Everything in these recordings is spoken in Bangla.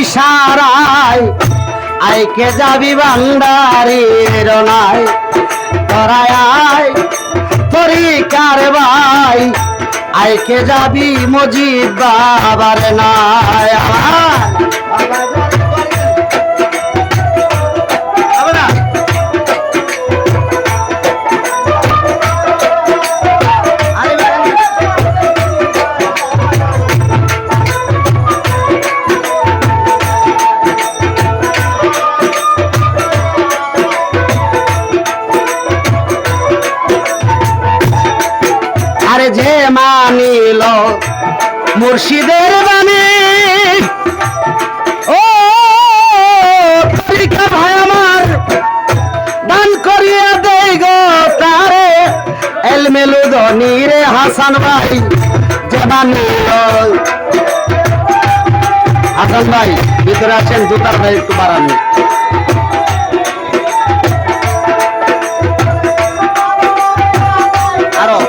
ইশারায় আইকে যাবি ভান্ডারির নাই তোরাই আয় তরিকার ভাই আইকে যাবি মজিদ বাবার নাই যে মানিল মুর্শিদের বাণী ও তরিকা ভাই আমার দান করিয়া দেই গো তারে এলমেলু ধনী রে হাসান ভাই যে মানিল হাসান ভাই ভিতরে আছেন জুতার ভাই একটু বাড়ানি আরো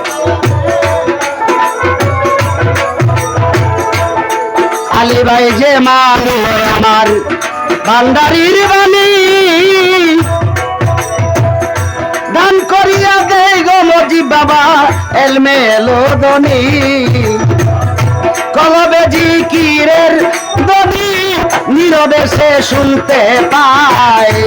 আলী ভাই যে মানে আমার ভান্ডারির বাণী দান করিয়া দেই গো মজিব বাবা এলমেলো ধনী কলবে জিকিরের ধ্বনি নীরবে সে শুনতে পায়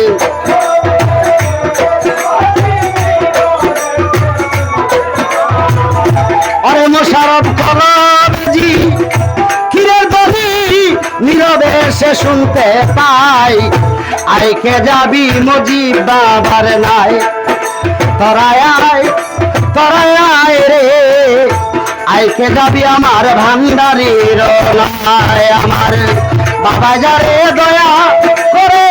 অরে মোশারফ কলবে নীরবে সে শুনতে পাই আইকে যাবি মজিব বাবার নাই তোরাই আয় রে আইকে যাবি আমার ভান্ডারির নাই আমার বাবা যারে দয়া করে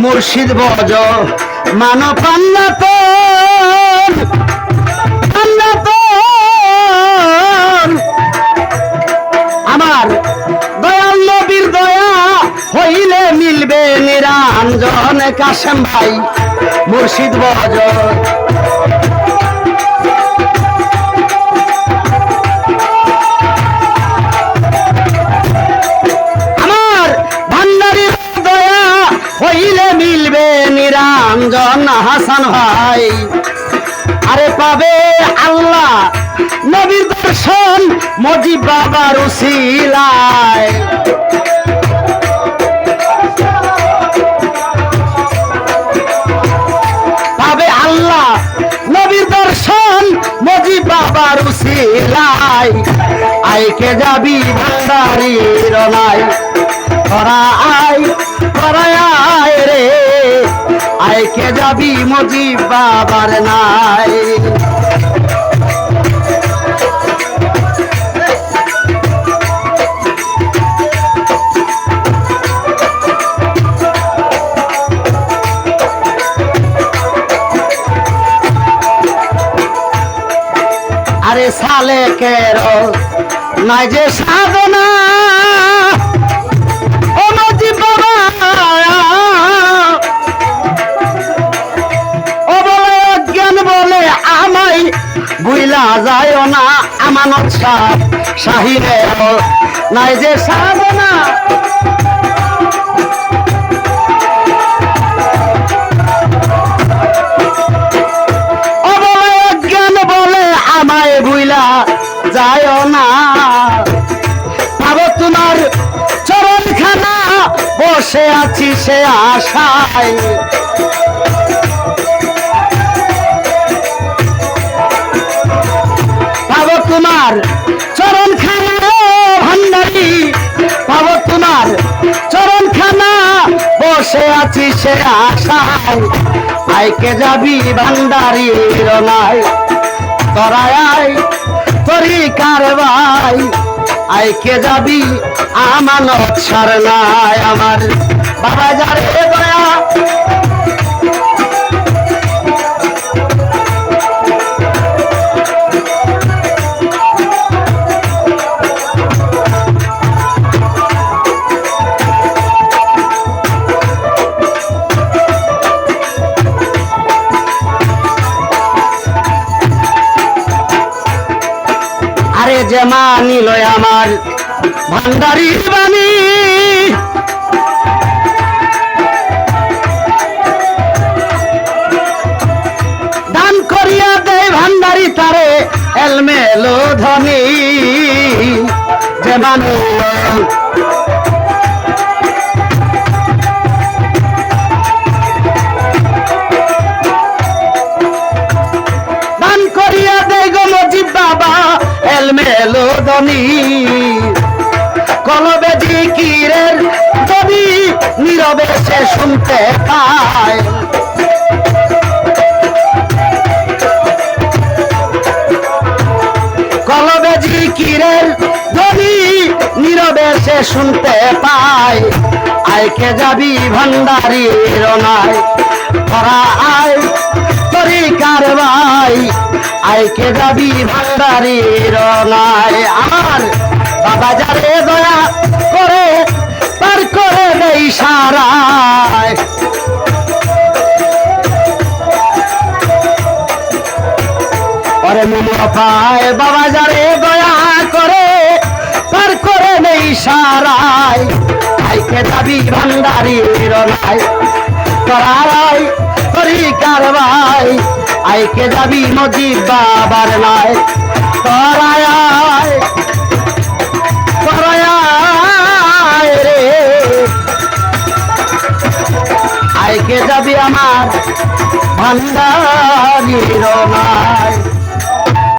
মুর্শিদ বজ মানো পান্না তো আমার দয়াল নবীর দয়া হইলে মিলবে নিরঞ্জন কাশেম ভাই মুর্শিদ বজ হইলে মিলবে নিরঞ্জন হাসান ভাই আরে পাবে আল্লাহ নবীর দর্শন মজিব বাবার উসিলায় পাবে আল্লাহ নবীর দর্শন মজিব বাবার উসিলায় আইকে যাবি ভান্ডারির নাই তোরাই আয় রে আইকে যাবি মজিব বাবার নাই আরে সালে কের নাই যে সাধনা বুইলা যায় না আমানত শাহিরে নাই যে সাধনা জ্ঞান বলে আমায় বুইলা যায় না পাবো তোমার চরণখানা বসে আছি সে আশায় তোমার চরণখানা ভান্ডারি পাবো তোমার চরণখানা বসে আছি সে আশায় আইকে যাবি ভান্ডারির নাই তোরাই আয় তরিকার ভাই আইকে যাবি আমানত ছাড় নাই আমার বাবা যারে দয়া যে মানিল আমার ভান্ডারি বাণী দান করিয়া দেয় ভান্ডারি তারে এলমেলো ধনী যে মানিল বাবা এলমেলো ধনী কলবে জিকিরের যদি নীরবে সে শুনতে পায় কলবে জিকিরের যদি নীরবে সে শুনতে পায় আইকে যাবি ভান্ডারির নাই তোরা আয় তরিকার ভাই আইকে যাবি ভান্ডারির নাই আমার বাবা যারে দয়া করে পার করে দেই সারায় ওরে মুমো পায় বাবা যারে দয়া করে পার করে দেই সারায় আইকে যাবি ভান্ডারির নাই তোরাই তরিকার ভাই আইকে যাবি মজিব বাবার নাই তোরায় রে আইকে যাবি আমার ভান্ডারির নাই।